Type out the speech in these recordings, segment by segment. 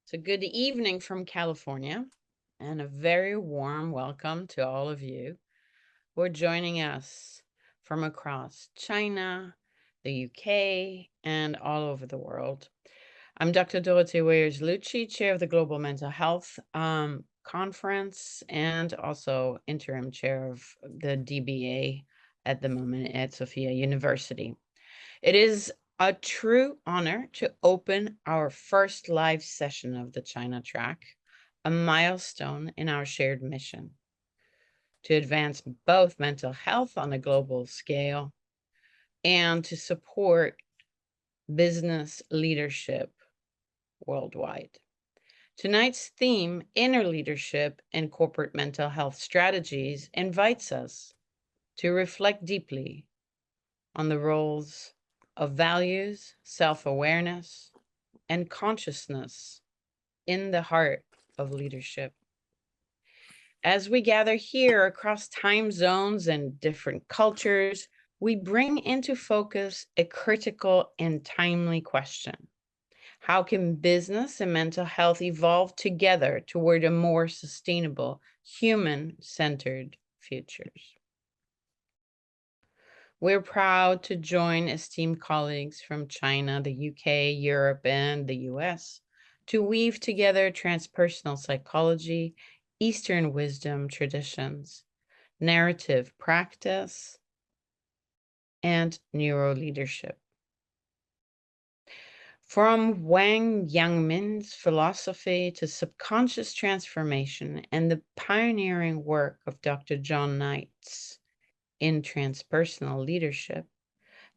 So, good evening from California, and a very warm welcome to all of you who are joining us from across China, the UK, and all over the world. I'm Dr. Dorothy Weyers Lucci, chair of the Global Mental Health Conference, and also interim chair of the DBA at the moment at Sophia University. It is a true honor to open our first live session of the China track, a milestone in our shared mission to advance both mental health on a global scale and to support business leadership worldwide. Tonight's theme, Inner Leadership and Corporate Mental Health Strategies, invites us to reflect deeply on the roles of values, self-awareness, and consciousness in the heart of leadership. As we gather here across time zones and different cultures, we bring into focus a critical and timely question. How can business and mental health evolve together toward a more sustainable, human-centered futures? We're proud to join esteemed colleagues from China, the UK, Europe, and the US to weave together transpersonal psychology, Eastern wisdom traditions, narrative practice, and neuro leadership. From Wang Yangmin's philosophy to subconscious transformation and the pioneering work of Dr. John Knight's in transpersonal leadership,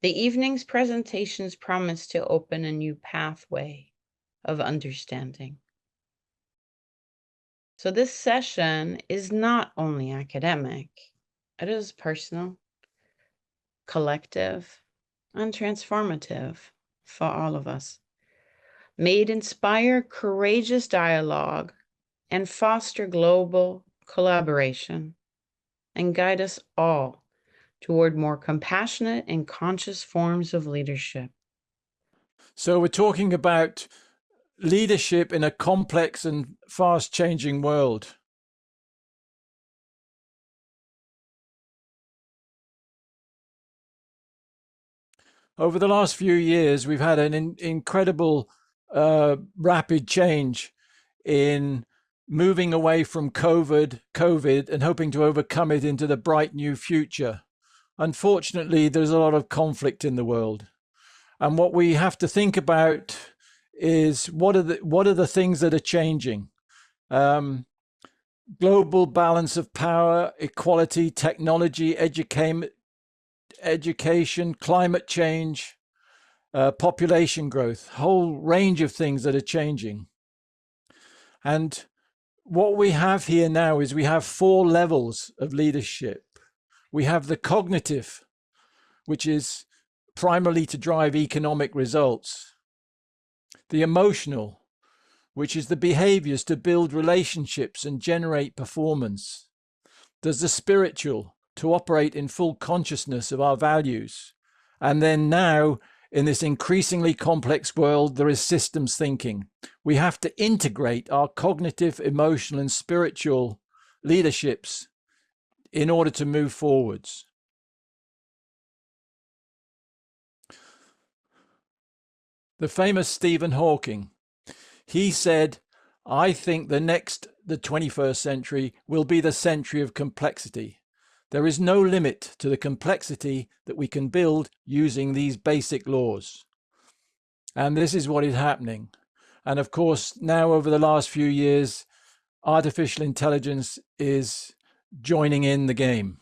the evening's presentations promise to open a new pathway of understanding. So this session is not only academic, it is personal, collective, and transformative for all of us. May it inspire courageous dialogue and foster global collaboration and guide us all toward more compassionate and conscious forms of leadership. So we're talking about leadership in a complex and fast-changing world. Over the last few years, we've had an incredible rapid change in moving away from COVID and hoping to overcome it into the bright new future. Unfortunately, there's a lot of conflict in the world. And what we have to think about is what are the things that are changing? Global balance of power, equality, technology, education, climate change, population growth, whole range of things that are changing. And what we have here now is we have 4 levels of leadership. We have the cognitive, which is primarily to drive economic results. The emotional, which is the behaviors to build relationships and generate performance. There's the spiritual, to operate in full consciousness of our values. And then now, in this increasingly complex world, there is systems thinking. We have to integrate our cognitive, emotional, and spiritual leaderships in order to move forwards. The famous Stephen Hawking, he said, I think the 21st century will be the century of complexity. There is no limit to the complexity that we can build using these basic laws. And this is what is happening. And of course, now over the last few years, artificial intelligence is joining in the game.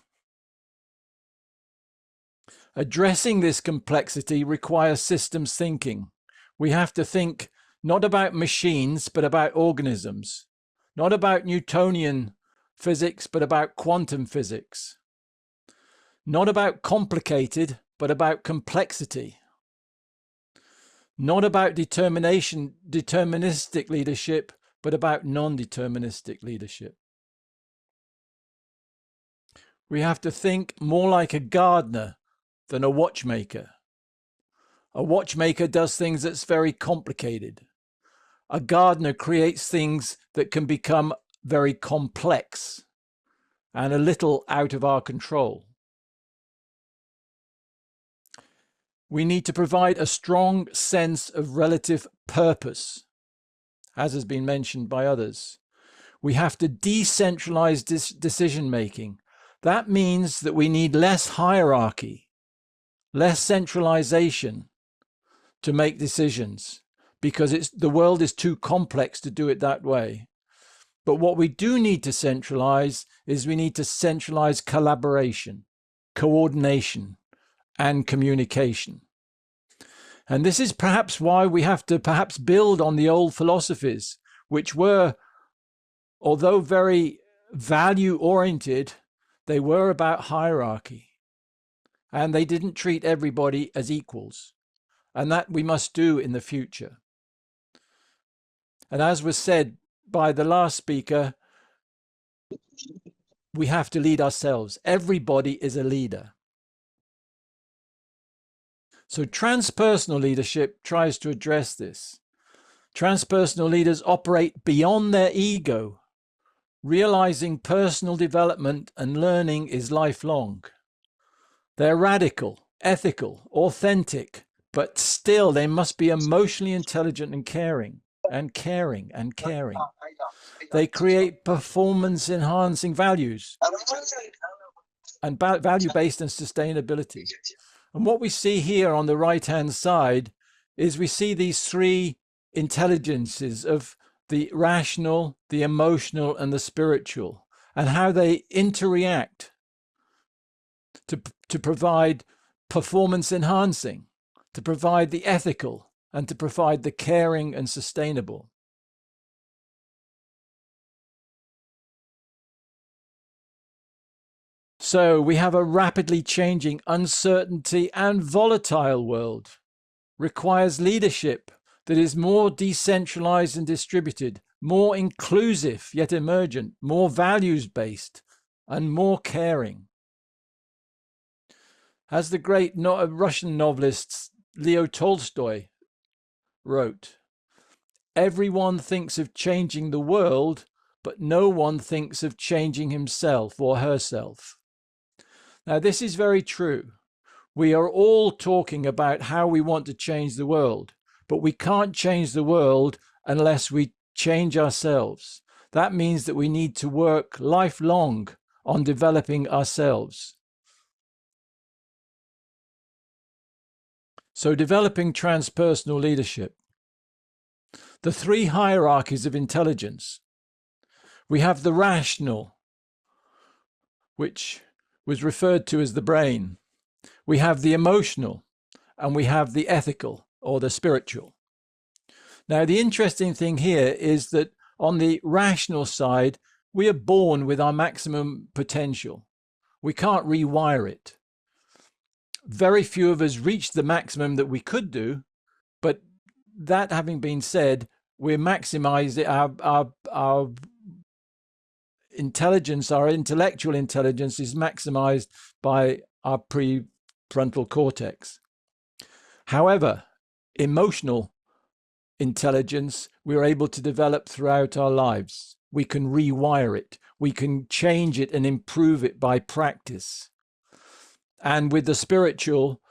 Addressing this complexity requires systems thinking. We have to think not about machines, but about organisms, not about Newtonian physics, but about quantum physics, not about complicated, but about complexity, not about deterministic leadership, but about non-deterministic leadership. We have to think more like a gardener than a watchmaker. A watchmaker does things that's very complicated. a gardener creates things that can become very complex and a little out of our control. We need to provide a strong sense of relative purpose, as has been mentioned by others. We have to decentralize decision-making. That means that we need less hierarchy, less centralization to make decisions, because the world is too complex to do it that way. But what we do need to centralize is we need to centralize collaboration, coordination, and communication. And this is perhaps why we have to build on the old philosophies, which were, although very value-oriented, they were about hierarchy. And they didn't treat everybody as equals. And that we must do in the future. And as was said by the last speaker, we have to lead ourselves. Everybody is a leader. So transpersonal leadership tries to address this. Transpersonal leaders operate beyond their ego, realizing personal development and learning is lifelong. They're radical, ethical, authentic, but still they must be emotionally intelligent and caring, and caring, and caring. They create performance-enhancing values and value-based and sustainability. And what we see here on the right-hand side is we see these three intelligences of the rational, the emotional, and the spiritual, and how they interact to provide performance enhancing, to provide the ethical, and to provide the caring and sustainable. So we have a rapidly changing, uncertainty and volatile world. Requires leadership that is more decentralized and distributed, more inclusive yet emergent, more values-based, and more caring. As the great Russian novelist Leo Tolstoy wrote, everyone thinks of changing the world, but no one thinks of changing himself or herself. Now, this is very true. We are all talking about how we want to change the world, but we can't change the world unless we change ourselves. That means that we need to work lifelong on developing ourselves. So developing transpersonal leadership. The three hierarchies of intelligence. We have the rational, which was referred to as the brain. We have the emotional, and we have the ethical or the spiritual. Now, the interesting thing here is that on the rational side, we are born with our maximum potential. We can't rewire it. Very few of us reach the maximum that we could do, but that having been said, we're maximizing our intelligence, our intellectual intelligence is maximized by our prefrontal cortex. However, emotional intelligence we're able to develop throughout our lives. We can rewire it. We can change it and improve it by practice. And with the spiritual,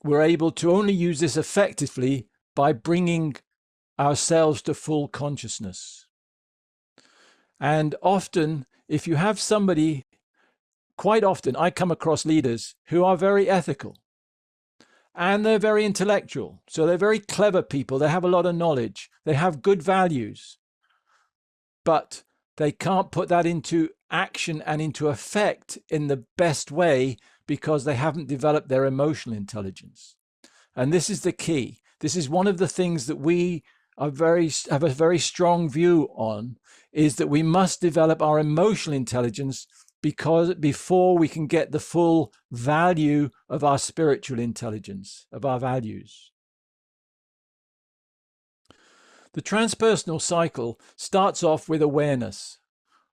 we're able to only use this effectively by bringing ourselves to full consciousness. And often, if you have somebody, quite often I come across leaders who are very ethical and they're very intellectual. So they're very clever people. They have a lot of knowledge. They have good values, but they can't put that into action and into effect in the best way because they haven't developed their emotional intelligence. And this is the key. This is one of the things that we have a very strong view on, is that we must develop our emotional intelligence before we can get the full value of our spiritual intelligence, of our values. The transpersonal cycle starts off with awareness.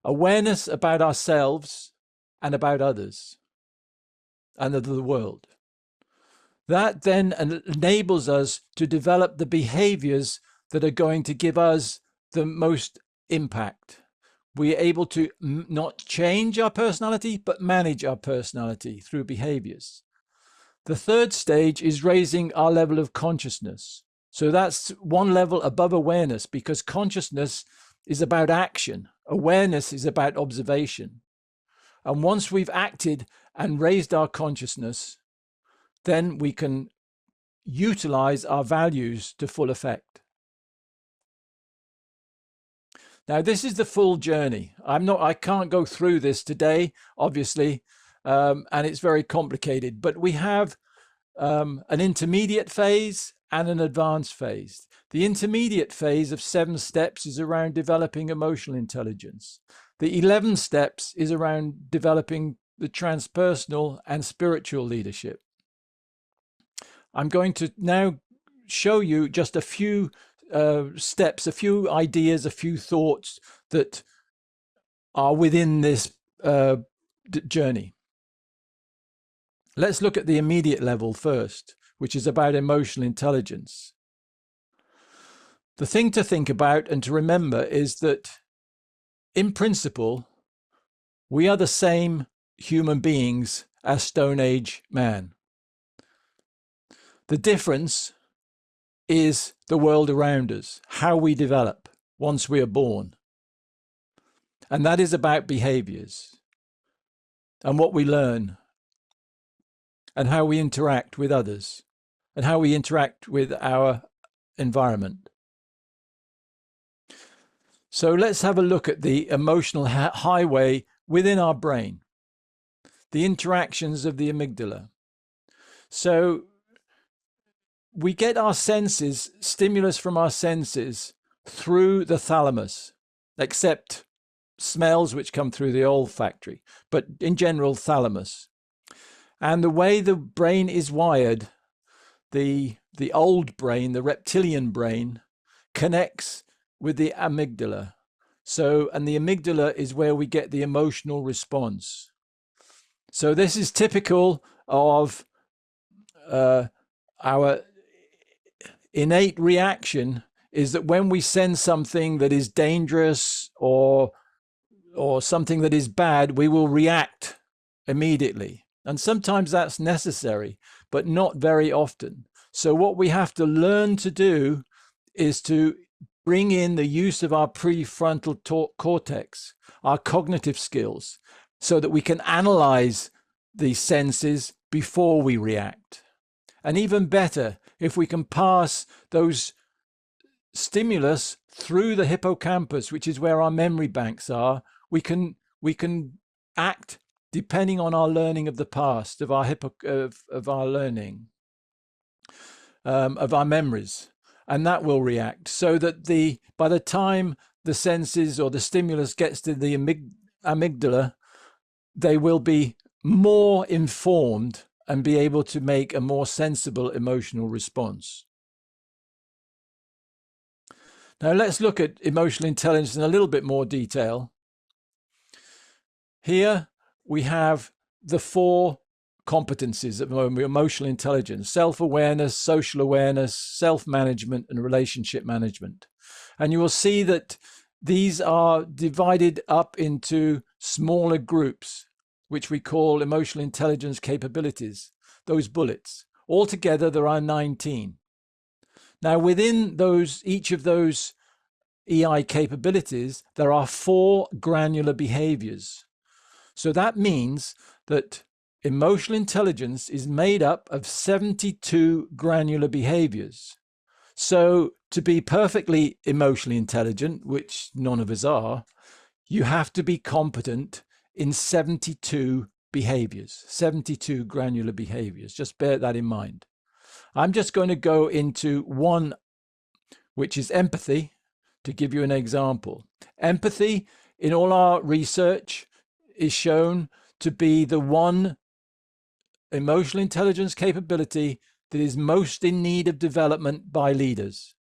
Awareness about ourselves and about others and of the world. That then enables us to develop the behaviors that are going to give us the most impact. We are able to not change our personality, but manage our personality through behaviors. The third stage is raising our level of consciousness. So that's one level above awareness, because consciousness is about action. Awareness is about observation. And once we've acted and raised our consciousness, then we can utilize our values to full effect. Now, this is the full journey. I can't go through this today, obviously, and it's very complicated, but we have an intermediate phase and an advanced phase. The intermediate phase of 7 steps is around developing emotional intelligence. The 11 steps is around developing the transpersonal and spiritual leadership. I'm going to now show you just a few steps, a few ideas, a few thoughts that are within this journey. Let's look at the immediate level first, which is about emotional intelligence. The thing to think about and to remember is that, in principle, we are the same human beings as Stone Age man. The difference is the world around us, how we develop once we are born. And that is about behaviors and what we learn and how we interact with others and how we interact with our environment. So let's have a look at the emotional highway within our brain, the interactions of the amygdala. So we get our senses, stimulus from our senses, through the thalamus, except smells which come through the olfactory, but in general, thalamus. And the way the brain is wired, the old brain, the reptilian brain, connects with the amygdala. So, and the amygdala is where we get the emotional response. So this is typical of our innate reaction, is that when we sense something that is dangerous or something that is bad, we will react immediately. And sometimes that's necessary, but not very often. So what we have to learn to do is to bring in the use of our prefrontal cortex, our cognitive skills, so that we can analyze the senses before we react. And even better, if we can pass those stimulus through the hippocampus, which is where our memory banks are, we can act depending on our learning of the past, of our learning, of our memories, and that will react. So that by the time the senses or the stimulus gets to the amygdala, they will be more informed and be able to make a more sensible emotional response. Now let's look at emotional intelligence in a little bit more detail. Here we have the 4 competencies of emotional intelligence: self-awareness, social awareness, self-management, and relationship management. And you will see that these are divided up into smaller groups, which we call emotional intelligence capabilities, those bullets. Altogether, there are 19. Now, within each of those EI capabilities, there are 4 granular behaviors. So that means that emotional intelligence is made up of 72 granular behaviors. So to be perfectly emotionally intelligent, which none of us are, you have to be competent in 72 behaviors, 72 granular behaviors. Just bear that in mind. I'm just going to go into one, which is empathy, to give you an example. Empathy, in all our research, is shown to be the one emotional intelligence capability that is most in need of development by leaders.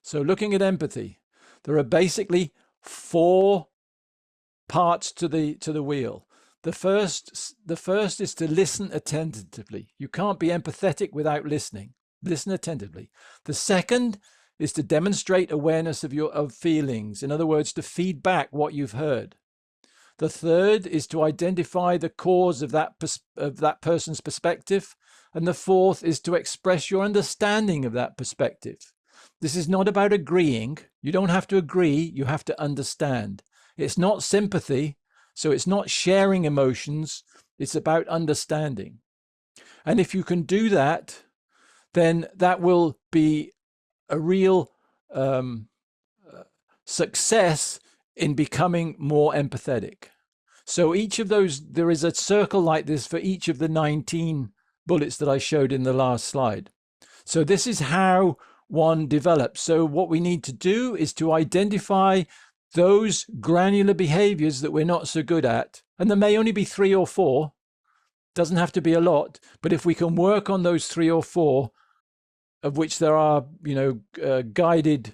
So looking at empathy, there are basically 4 parts to the wheel. The first is to listen attentively. You can't be empathetic without listening. Listen attentively. The second is to demonstrate awareness of feelings. In other words, to feed back what you've heard. The third is to identify the cause of that person's perspective. And the fourth is to express your understanding of that perspective. This is not about agreeing. You don't have to agree. You have to understand. It's not sympathy. So it's not sharing emotions. It's about understanding. And if you can do that, then that will be a real success in becoming more empathetic. So each of those, there is a circle like this for each of the 19 bullets that I showed in the last slide. So this is how one develops. So what we need to do is to identify those granular behaviors that we're not so good at. And there may only be 3 or 4. Doesn't have to be a lot. But if we can work on those 3 or 4, of which there are, guided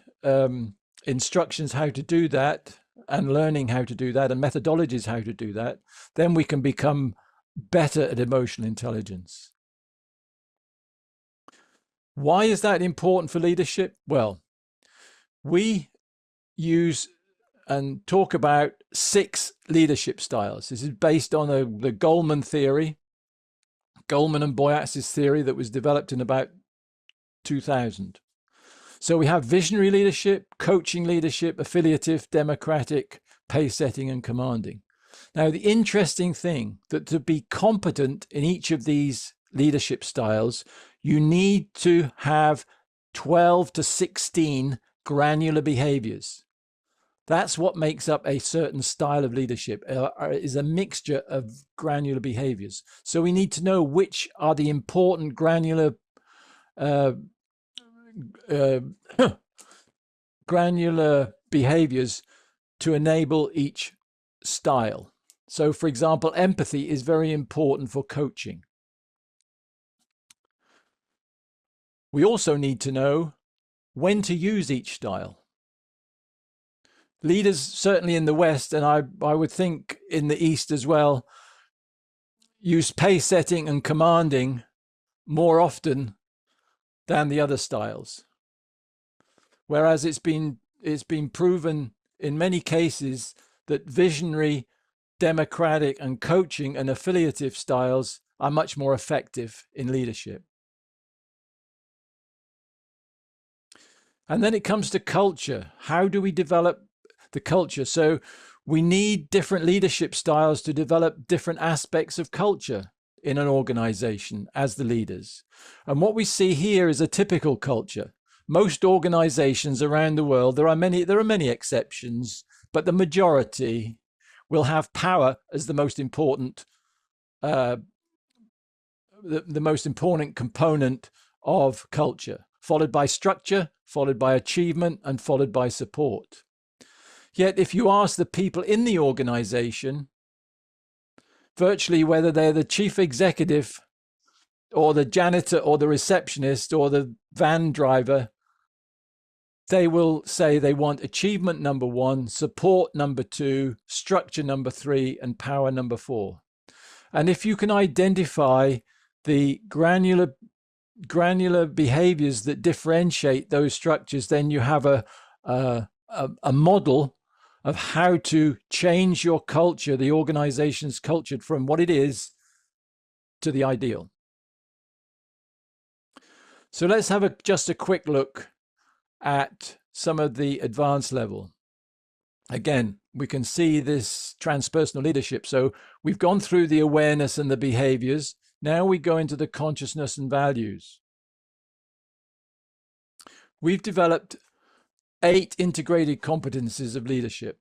instructions how to do that, and learning how to do that, and methodologies how to do that, then we can become better at emotional intelligence. Why is that important for leadership? Well, we use and talk about 6 leadership styles. This is based on the Goleman theory, Goleman and Boyatz's theory that was developed in about 2000. So we have visionary leadership, coaching leadership, affiliative, democratic, pace setting, and commanding. Now, the interesting thing that to be competent in each of these leadership styles, you need to have 12 to 16 granular behaviors. That's what makes up a certain style of leadership, is a mixture of granular behaviors. So we need to know which are the important granular granular behaviors to enable each style. So, for example, empathy is very important for coaching. We also need to know when to use each style. Leaders, certainly in the West, and I would think in the East as well, use pace setting and commanding more often than the other styles. Whereas it's been proven in many cases that visionary, democratic, and coaching and affiliative styles are much more effective in leadership. And then it comes to culture. How do we develop the culture? So we need different leadership styles to develop different aspects of culture in an organization as the leaders. And what we see here is a typical culture. Most organizations around the world, there are many exceptions, but the majority will have power as the most important the most important component of culture, followed by structure, followed by achievement, and followed by support. Yet if you ask the people in the organization, virtually whether they're the chief executive or the janitor or the receptionist or the van driver, they will say they want achievement number 1, support number 2, structure number 3, and power number 4. And if you can identify the granular behaviors that differentiate those structures, then you have a model of how to change your culture, the organization's culture, from what it is to the ideal. So let's have just a quick look at some of the advanced level. Again, we can see this transpersonal leadership. So we've gone through the awareness and the behaviors. Now we go into the consciousness and values. We've developed 8 integrated competencies of leadership.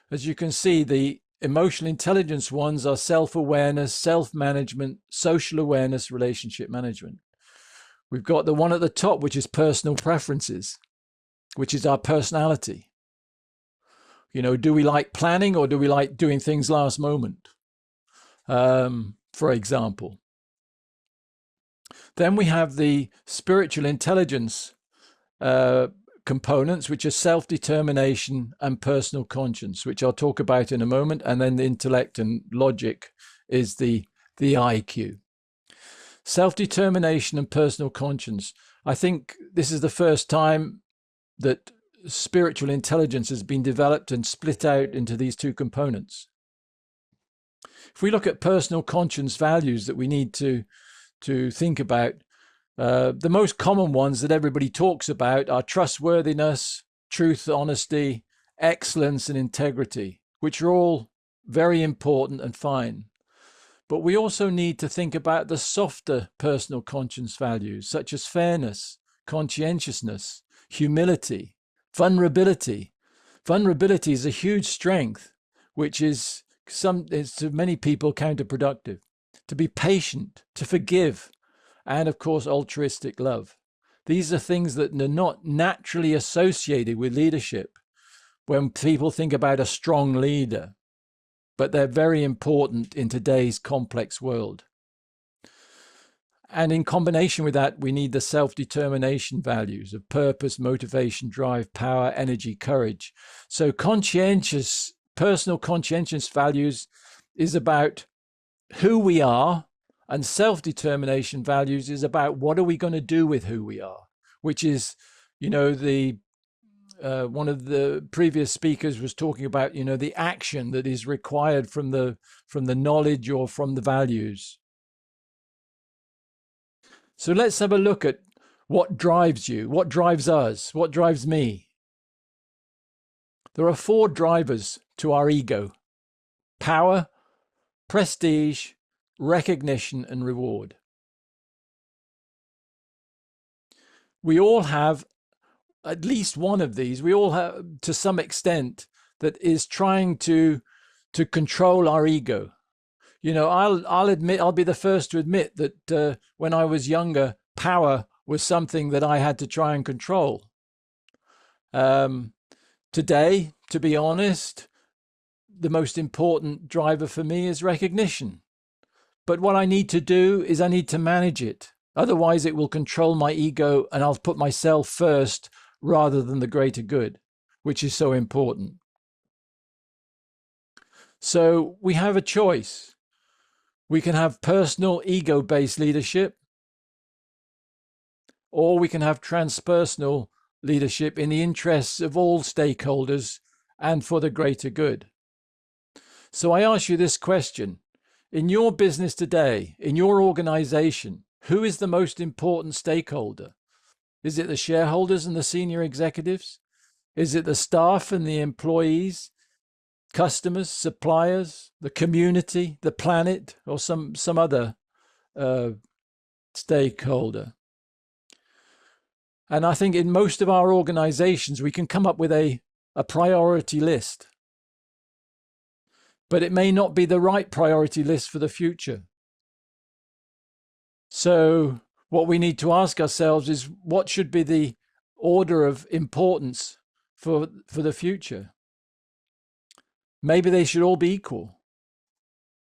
As you can see, the emotional intelligence ones are self-awareness, self-management, social awareness, relationship management. We've got the one at the top, which is personal preferences, which is our personality. Do we like planning or do we like doing things last moment? For example. Then we have the spiritual intelligence components, which are self-determination and personal conscience, which I'll talk about in a moment. And then the intellect and logic is the IQ. Self-determination and personal conscience. I think this is the first time that spiritual intelligence has been developed and split out into these two components. If we look at personal conscience values that we need to think about, the most common ones that everybody talks about are trustworthiness, truth, honesty, excellence, and integrity, which are all very important and fine. But we also need to think about the softer personal conscience values, such as fairness, conscientiousness, humility, vulnerability. Vulnerability is a huge strength, which is to many people counterproductive. To be patient, to forgive, and of course, altruistic love. These are things that are not naturally associated with leadership when people think about a strong leader, but they're very important in today's complex world. And in combination with that, we need the self-determination values of purpose, motivation, drive, power, energy, courage. So personal conscientious values is about who we are, and self-determination values is about what are we going to do with who we are, which is, the one of the previous speakers was talking about, the action that is required from the knowledge or from the values. So let's have a look at what drives you, what drives us, what drives me. There are 4 drivers to our ego: power, prestige, recognition, and reward. We all have at least one of these. We all have, to some extent, that is trying to control our ego. I'll be the first to admit that when I was younger, power was something that I had to try and control. Today, to be honest, the most important driver for me is recognition. But what I need to do is I need to manage it. Otherwise, it will control my ego and I'll put myself first rather than the greater good, which is so important. So we have a choice. We can have personal ego-based leadership, or we can have transpersonal leadership in the interests of all stakeholders and for the greater good. So I ask you this question. In your business today, in your organization, who is the most important stakeholder? Is it the shareholders and the senior executives? Is it the staff and the employees, customers, suppliers, the community, the planet, or some other stakeholder? And I think in most of our organizations, we can come up with a priority list. But it may not be the right priority list for the future. So what we need to ask ourselves is, what should be the order of importance for the future? Maybe they should all be equal.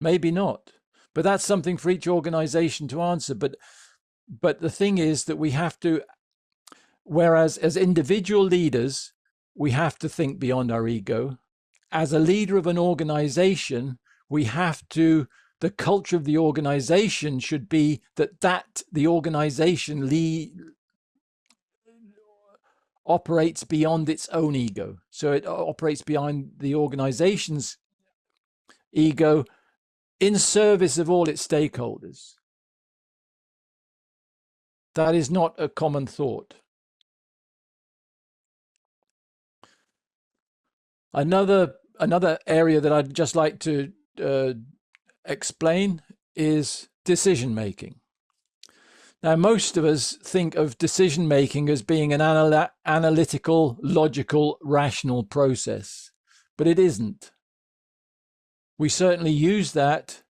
Maybe not. But that's something for each organization to answer. But the thing is that we have to, whereas as individual leaders, we have to think beyond our ego. As a leader of an organization, we have to, the culture of the organization should be that the organization operates beyond its own ego. So it operates beyond the organization's ego in service of all its stakeholders. That is not a common thought. Another area that I'd just like to explain is decision making. Now, most of us think of decision making as being an analytical, logical, rational process, but it isn't. We certainly use that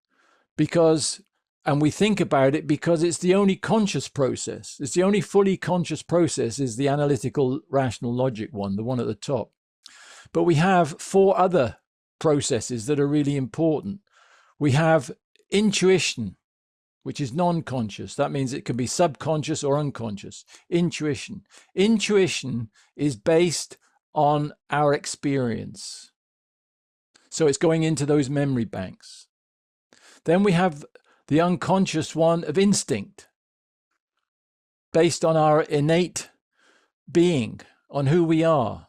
and we think about it because it's the only conscious process. It's the only fully conscious process is the analytical, rational, logic one, the one at the top. But we have 4 other processes that are really important. We have intuition, which is non-conscious. That means it can be subconscious or unconscious. Intuition. Intuition is based on our experience. So it's going into those memory banks. Then we have the unconscious one of instinct, based on our innate being, on who we are.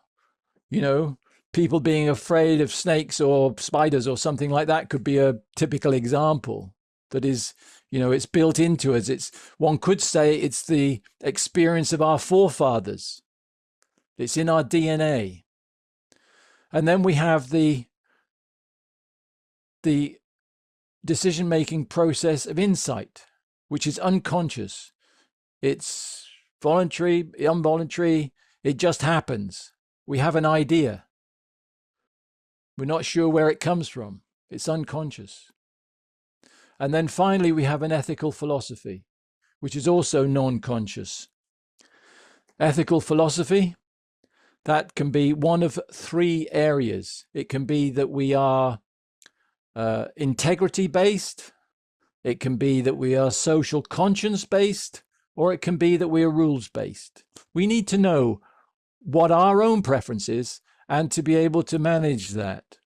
You know, people being afraid of snakes or spiders or something like that could be a typical example that is, you know, it's built into us. It's, one could say it's the experience of our forefathers. It's in our DNA. And then we have the decision-making process of insight, which is unconscious. It's voluntary, involuntary. It just happens. We have an idea. We're not sure where it comes from. It's unconscious. And then finally, we have an ethical philosophy, which is also non-conscious. Ethical philosophy, that can be one of three areas. It can be that we are integrity-based. It can be that we are social conscience-based, or it can be that we are rules-based. We need to know what our own preference is and to be able to manage that.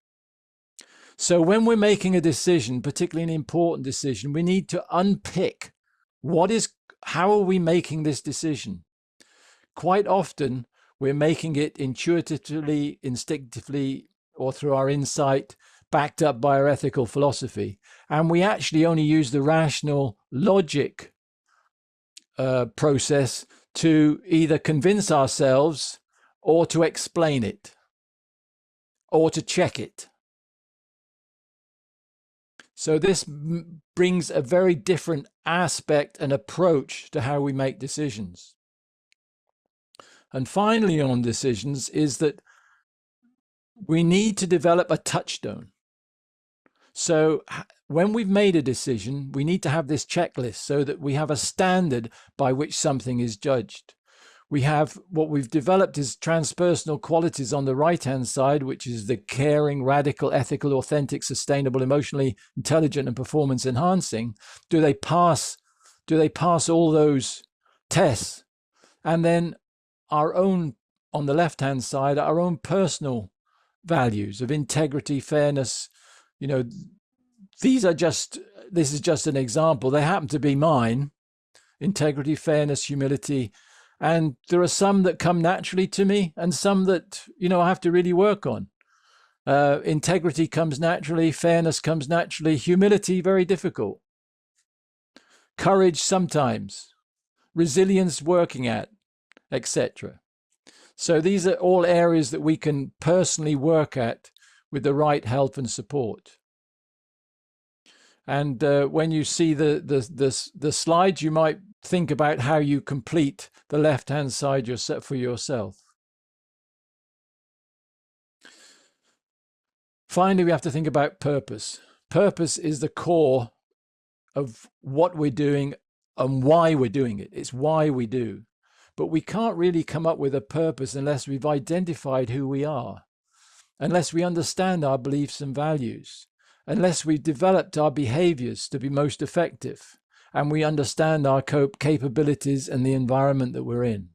So when we're making a decision, particularly an important decision, we need to unpick how are we making this decision? Quite often, we're making it intuitively, instinctively, or through our insight, backed up by our ethical philosophy. And we actually only use the rational logic process to either convince ourselves or to explain it or to check it. So this brings a very different aspect and approach to how we make decisions. And finally, on decisions, is that we need to develop a touchstone. So when we've made a decision, we need to have this checklist so that we have a standard by which something is judged. We have what we've developed is transpersonal qualities on the right-hand side, which is the caring, radical, ethical, authentic, sustainable, emotionally intelligent, and performance enhancing. Do they pass all those tests? And then our own, on the left-hand side, our own personal values of integrity, fairness. You know, this is just an example. They happen to be mine: integrity, fairness, humility. And there are some that come naturally to me and some that, you know, I have to really work on. Integrity comes naturally, fairness comes naturally, humility, very difficult. Courage sometimes, resilience working at, etc. So these are all areas that we can personally work at with the right help and support. And when you see the slides, you might think about how you complete the left-hand side for yourself. Finally, we have to think about purpose. Purpose is the core of what we're doing and why we're doing it. It's why we do. But we can't really come up with a purpose unless we've identified who we are, unless we understand our beliefs and values, unless we've developed our behaviors to be most effective, and we understand our capabilities and the environment that we're in.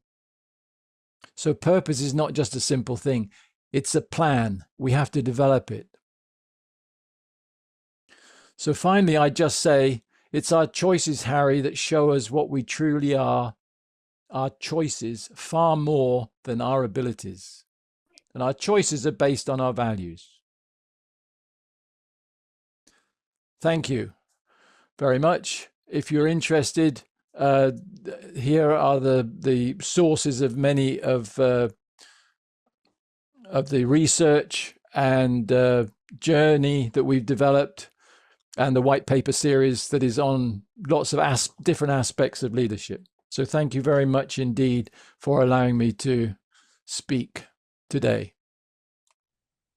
So purpose is not just a simple thing. It's a plan. We have to develop it. So finally, I just say, it's our choices, Harry, that show us what we truly are. Our choices far more than our abilities. And our choices are based on our values. Thank you very much. If you're interested, here are the sources of many of the research and journey that we've developed, and the white paper series that is on lots of different aspects of leadership. So thank you very much indeed for allowing me to speak today.